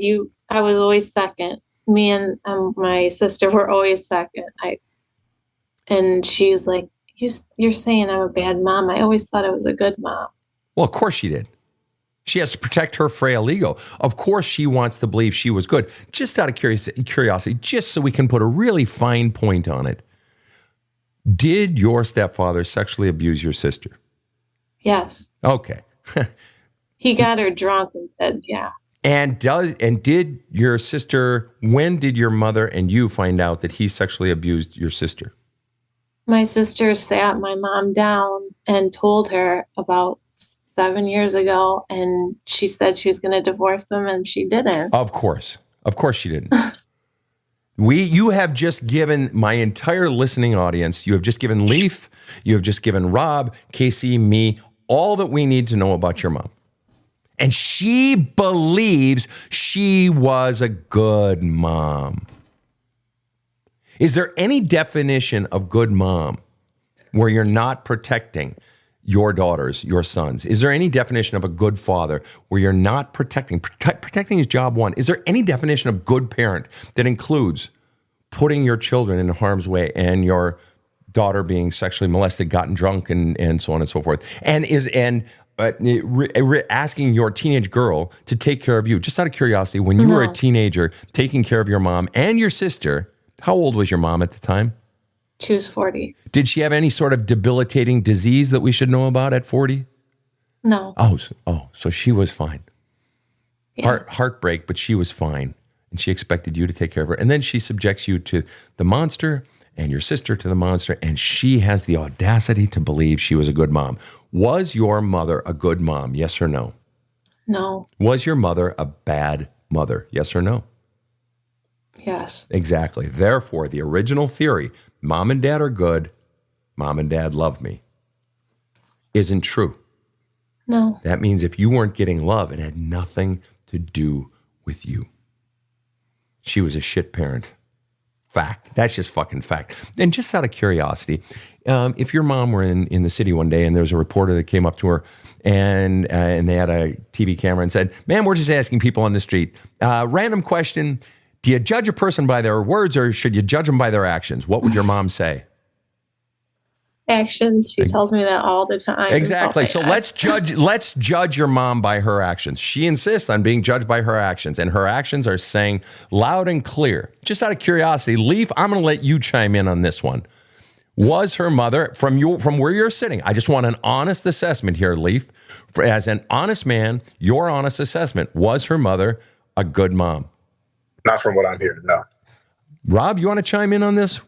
I was always second. Me and my sister were always second. And she's like, you're saying I'm a bad mom. I always thought I was a good mom. Well, of course she did. She has to protect her frail ego. Of course she wants to believe she was good. Just out of curiosity, just so we can put a really fine point on it. Did your stepfather sexually abuse your sister? Yes. Okay. He got her drunk and said, yeah. And did your sister, when did your mother and you find out that he sexually abused your sister? My sister sat my mom down and told her about 7 years ago, and she said she was going to divorce him, and she didn't. Of course she didn't. You have just given my entire listening audience, you have just given Leif, you have just given Rob, Casey, me, all that we need to know about your mom. And she believes she was a good mom. Is there any definition of good mom where you're not protecting your daughters, your sons? Is there any definition of a good father where you're not protecting? Protecting is job one. Is there any definition of good parent that includes putting your children in harm's way and your daughter being sexually molested, gotten drunk, and so on and so forth? And asking your teenage girl to take care of you. Just out of curiosity, when you were a teenager, taking care of your mom and your sister, how old was your mom at the time? She was 40. Did she have any sort of debilitating disease that we should know about at 40? No. So she was fine. Yeah. Heartbreak, but she was fine. And she expected you to take care of her. And then she subjects you to the monster and your sister to the monster. And she has the audacity to believe she was a good mom. Was your mother a good mom? Yes or no? No. Was your mother a bad mother? Yes or no? Yes. Exactly. Therefore, the original theory, mom and dad are good, mom and dad love me, isn't true. No. That means if you weren't getting love, it had nothing to do with you. She was a shit parent. Fact. That's just fucking fact. And just out of curiosity, if your mom were in the city one day and there was a reporter that came up to her and they had a TV camera and said, "Ma'am, we're just asking people on the street, random question, do you judge a person by their words or should you judge them by their actions?" What would your mom say? Actions. She tells me that all the time. Exactly. So let's judge your mom by her actions. She insists on being judged by her actions, and her actions are saying loud and clear. Just out of curiosity, Leif, I'm going to let you chime in on this one. Was her mother, from where you're sitting, I just want an honest assessment here, Leif. As an honest man, your honest assessment, was her mother a good mom? Not from what I'm hearing, no. Rob, you want to chime in on this?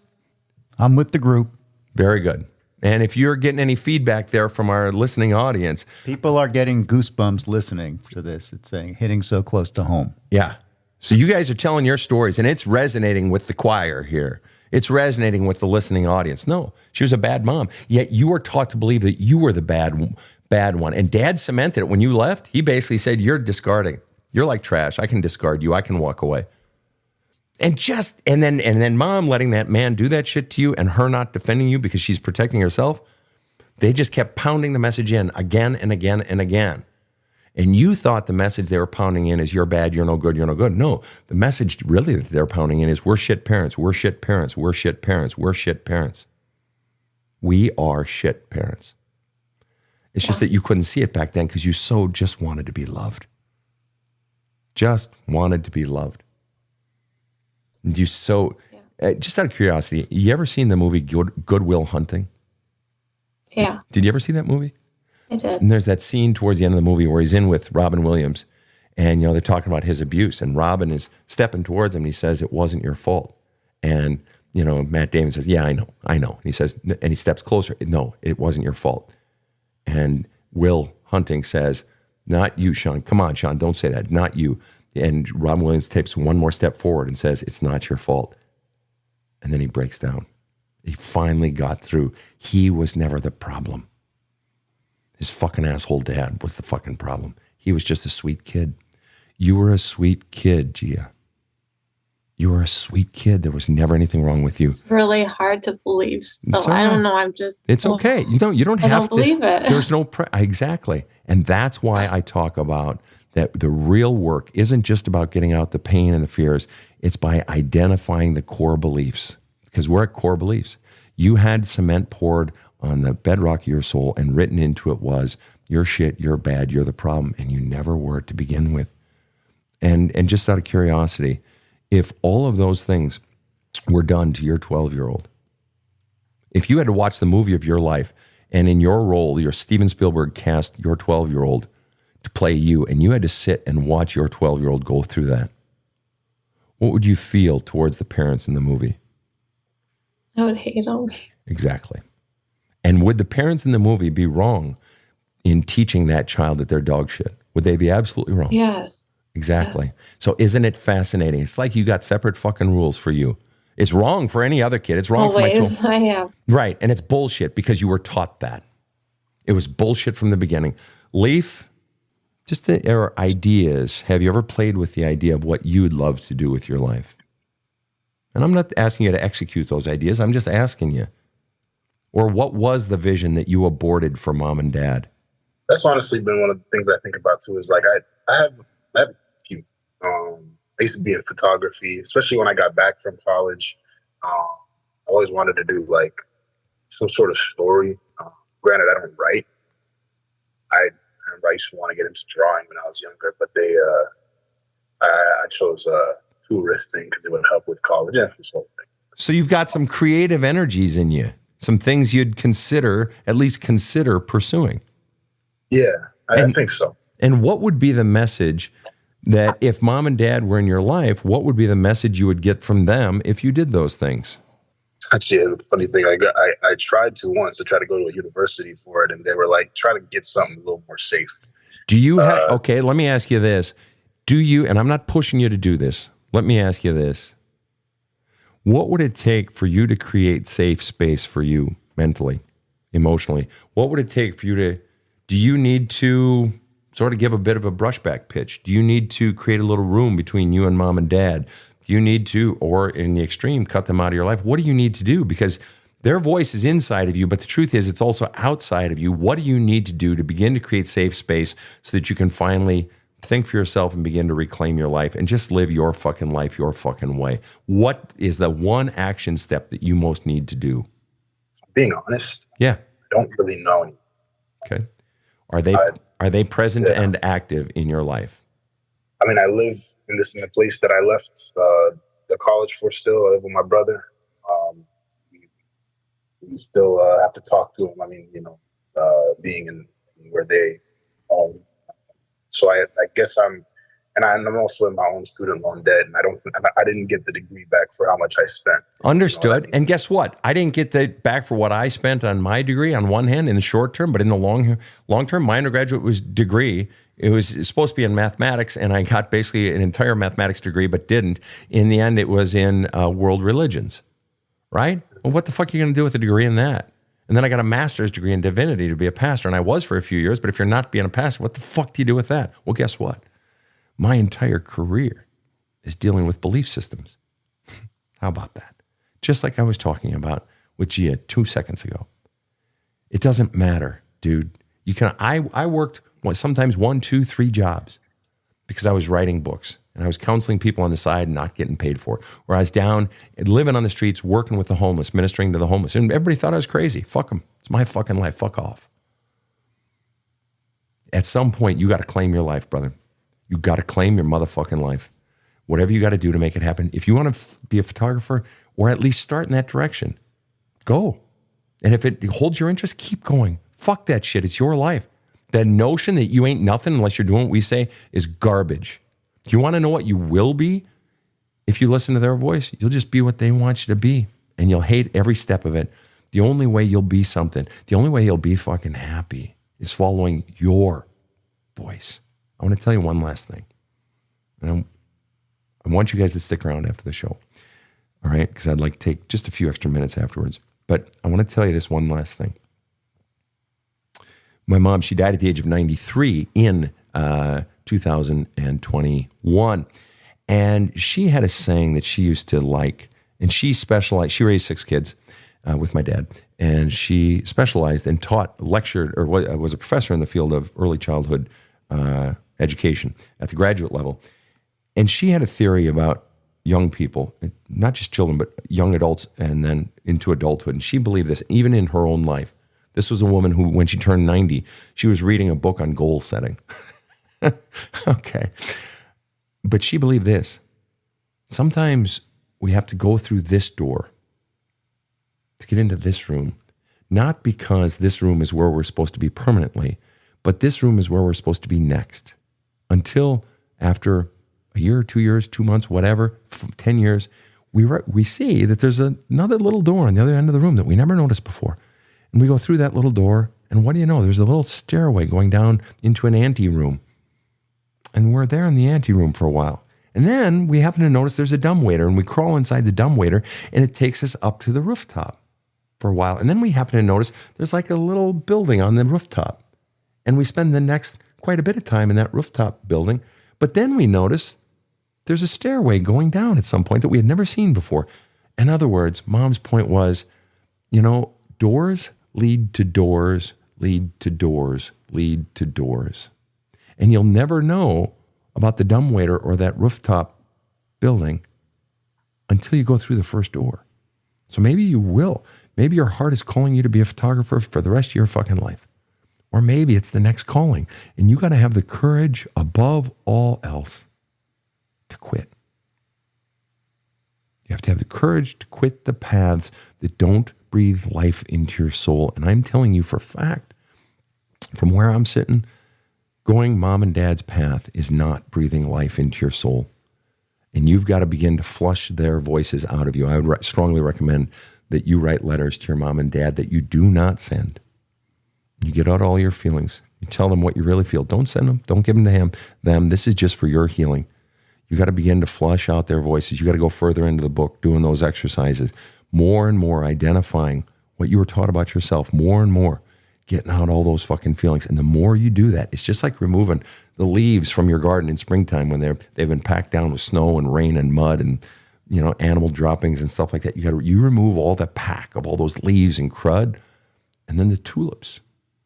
I'm with the group. Very good. And if you're getting any feedback there from our listening audience. People are getting goosebumps listening to this. It's hitting so close to home. Yeah. So you guys are telling your stories, and it's resonating with the choir here. It's resonating with the listening audience. No, she was a bad mom. Yet you were taught to believe that you were the bad one. And Dad cemented it. When you left, he basically said, "You're discarding. You're like trash. I can discard you. I can walk away." And then mom letting that man do that shit to you and her not defending you because she's protecting herself. They just kept pounding the message in again and again and again. And you thought the message they were pounding in is you're bad, you're no good, you're no good. No, the message really that they're pounding in is we're shit parents, we're shit parents, we're shit parents, we're shit parents. We are shit parents. It's just that you couldn't see it back then because you so just wanted to be loved. Just wanted to be loved. Just out of curiosity, you ever seen the movie Good Will Hunting? Yeah. Did you ever see that movie? I did. And there's that scene towards the end of the movie where he's in with Robin Williams and, they're talking about his abuse and Robin is stepping towards him and he says, it wasn't your fault. And, Matt Damon says, yeah, I know. And he says, and he steps closer. No, it wasn't your fault. And Will Hunting says, not you, Sean. Come on, Sean, don't say that. Not you. And Robin Williams takes one more step forward and says, it's not your fault. And then he breaks down. He finally got through. He was never the problem. His fucking asshole dad was the fucking problem. He was just a sweet kid. You were a sweet kid, Gia. You were a sweet kid. There was never anything wrong with you. It's really hard to believe still. It's all I don't right. know. It's okay. You don't have to. I don't believe it. There's no, exactly. And that's why I talk about that the real work isn't just about getting out the pain and the fears. It's by identifying the core beliefs, because we're at core beliefs. You had cement poured on the bedrock of your soul and written into it was, you're shit, you're bad, you're the problem, and you never were to begin with. And just out of curiosity, if all of those things were done to your 12-year-old, if you had to watch the movie of your life, and in your role, your Steven Spielberg cast your 12-year-old to play you, and you had to sit and watch your 12-year-old go through that, what would you feel towards the parents in the movie? I would hate them. Exactly. And would the parents in the movie be wrong in teaching that child that they're dog shit? Would they be absolutely wrong? Yes. Exactly. Yes. So isn't it fascinating? It's like you got separate fucking rules for you. It's wrong for any other kid. It's wrong Always. for my I have. Right. And it's bullshit because you were taught that. It was bullshit from the beginning. Leif, just our ideas. Have you ever played with the idea of what you'd love to do with your life? And I'm not asking you to execute those ideas. I'm just asking you. Or what was the vision that you aborted for mom and dad? That's honestly been one of the things I think about too. Is like I have a few. I used to be in photography, especially when I got back from college. I always wanted to do like some sort of story. Granted, I don't write. I used to want to get into drawing when I was younger, but I chose touristing because it would help with college. Yeah, this whole thing. So you've got some creative energies in you, some things you'd at least consider pursuing. Yeah, I think so. And what would be the message that if mom and dad were in your life, what would be the message you would get from them if you did those things? Actually, a funny thing, I tried to once to try to go to a university for it, and they were like, try to get something a little more safe. Do you have, okay, let me ask you this. Do you, and I'm not pushing you to do this, let me ask you this. What would it take for you to create safe space for you mentally, emotionally? What would it take for you to, do you need to sort of give a bit of a brushback pitch? Do you need to create a little room between you and mom and dad? Do you need to, or in the extreme, cut them out of your life? What do you need to do? Because their voice is inside of you, but the truth is it's also outside of you. What do you need to do to begin to create safe space so that you can finally think for yourself and begin to reclaim your life and just live your fucking life your fucking way? What is the one action step that you most need to do? Being honest, yeah, I don't really know any. Okay. Are they present and active in your life? I mean, I live in the place that I left the college for still. I live with my brother. We still have to talk to him. I mean, being in where they own. So I guess I'm also in my own student loan debt, and I didn't get the degree back for how much I spent. Understood. You know what I mean? And guess what? I didn't get that back for what I spent on my degree on one hand in the short term, but in the long term, my undergraduate degree, it was supposed to be in mathematics, and I got basically an entire mathematics degree, but didn't. In the end, it was in world religions, right? Well, what the fuck are you going to do with a degree in that? And then I got a master's degree in divinity to be a pastor, and I was for a few years, but if you're not being a pastor, what the fuck do you do with that? Well, guess what? My entire career is dealing with belief systems. How about that? Just like I was talking about with Gia 2 seconds ago. It doesn't matter, dude. I worked sometimes 1, 2, 3 jobs because I was writing books and I was counseling people on the side and not getting paid for it. Or I was down living on the streets, working with the homeless, ministering to the homeless. And everybody thought I was crazy. Fuck them. It's my fucking life. Fuck off. At some point, you got to claim your life, brother. You got to claim your motherfucking life. Whatever you got to do to make it happen. If you want to be a photographer or at least start in that direction, go. And if it holds your interest, keep going. Fuck that shit. It's your life. That notion that you ain't nothing unless you're doing what we say is garbage. Do you want to know what you will be? If you listen to their voice, you'll just be what they want you to be. And you'll hate every step of it. The only way you'll be something, the only way you'll be fucking happy is following your voice. I want to tell you one last thing. And I want you guys to stick around after the show. All right? Because I'd like to take just a few extra minutes afterwards. But I want to tell you this one last thing. My mom, she died at the age of 93 in 2021. And she had a saying that she used to like, and she specialized, she raised 6 kids with my dad. And she specialized and taught, lectured, or was a professor in the field of early childhood education at the graduate level. And she had a theory about young people, not just children, but young adults and then into adulthood. And she believed this even in her own life. This was a woman who, when she turned 90, she was reading a book on goal setting. Okay. But she believed this. Sometimes we have to go through this door to get into this room, not because this room is where we're supposed to be permanently, but this room is where we're supposed to be next. Until after a year, 2 years, 2 months, whatever, 10 years, we see that there's another little door on the other end of the room that we never noticed before. And we go through that little door, and what do you know? There's a little stairway going down into an anteroom. And we're there in the anteroom for a while. And then we happen to notice there's a dumbwaiter, and we crawl inside the dumbwaiter, and it takes us up to the rooftop for a while. And then we happen to notice there's like a little building on the rooftop. And we spend the next quite a bit of time in that rooftop building. But then we notice there's a stairway going down at some point that we had never seen before. In other words, Mom's point was, doors lead to doors, lead to doors, lead to doors. And you'll never know about the dumbwaiter or that rooftop building until you go through the first door. So maybe you will. Maybe your heart is calling you to be a photographer for the rest of your fucking life. Or maybe it's the next calling. And you got to have the courage above all else to quit. You have to have the courage to quit the paths that don't breathe life into your soul. And I'm telling you for a fact, from where I'm sitting, going mom and dad's path is not breathing life into your soul. And you've got to begin to flush their voices out of you. I would strongly recommend that you write letters to your mom and dad that you do not send. You get out all your feelings. You tell them what you really feel. Don't send them. Don't give them to them. This is just for your healing. You got to begin to flush out their voices. You got to go further into the book doing those exercises. More and more identifying what you were taught about yourself. More and more getting out all those fucking feelings. And the more you do that, it's just like removing the leaves from your garden in springtime when they've been packed down with snow and rain and mud and animal droppings and stuff like that. You remove all the pack of all those leaves and crud, and then the tulips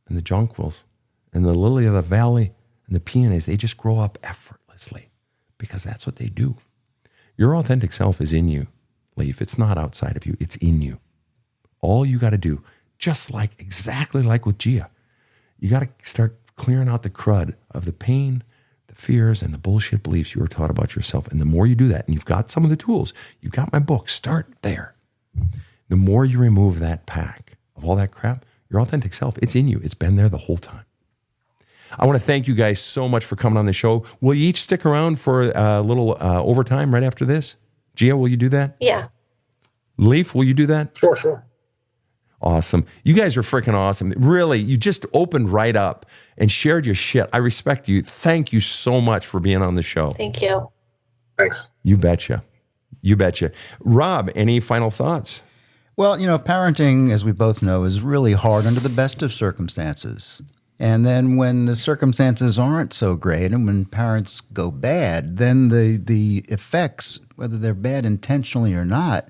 and the jonquils and the lily of the valley and the peonies, they just grow up effortlessly because that's what they do. Your authentic self is in you, Leif. It's not outside of you. It's in you. All you got to do, exactly like with Gia, you got to start clearing out the crud of the pain, the fears, and the bullshit beliefs you were taught about yourself. And the more you do that, and you've got some of the tools, you've got my book, start there. The more you remove that pack of all that crap, your authentic self, it's in you. It's been there the whole time. I want to thank you guys so much for coming on the show. Will you each stick around for a little overtime right after this? Gia, will you do that? Yeah. Leif, will you do that? Sure. Awesome. You guys are freaking awesome. Really, you just opened right up and shared your shit. I respect you. Thank you so much for being on the show. Thank you. Thanks. You betcha. Rob, any final thoughts? Well, parenting, as we both know, is really hard under the best of circumstances. And then when the circumstances aren't so great and when parents go bad, then the effects, whether they're bad intentionally or not,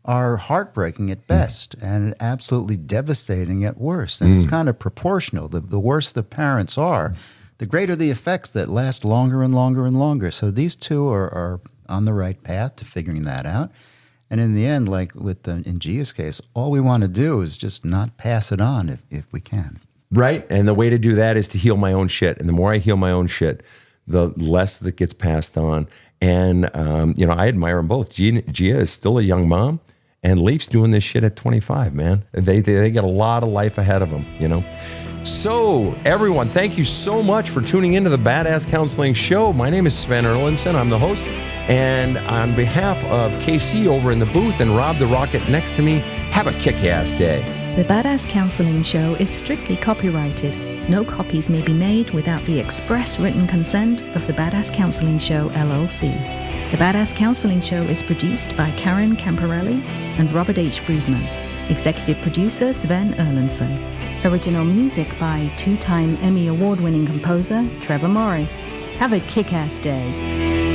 are heartbreaking at best and absolutely devastating at worst. And it's kind of proportional. The worse the parents are, the greater the effects that last longer and longer and longer. So these two are on the right path to figuring that out. And in the end, like in Gia's case, all we want to do is just not pass it on if we can. Right. And the way to do that is to heal my own shit. And the more I heal my own shit, the less that gets passed on. And, I admire them both. Gia is still a young mom, and Leif's doing this shit at 25, man. They got a lot of life ahead of them, So, everyone, thank you so much for tuning into the Badass Counseling Show. My name is Sven Erlandson. I'm the host. And on behalf of KC over in the booth and Rob the Rocket next to me, have a kick-ass day. The Badass Counseling Show is strictly copyrighted. No copies may be made without the express written consent of the Badass Counseling Show, LLC. The Badass Counseling Show is produced by Karen Camparelli and Robert H. Friedman. Executive producer Sven Erlandson. Original music by two-time Emmy Award-winning composer Trevor Morris. Have a kick-ass day.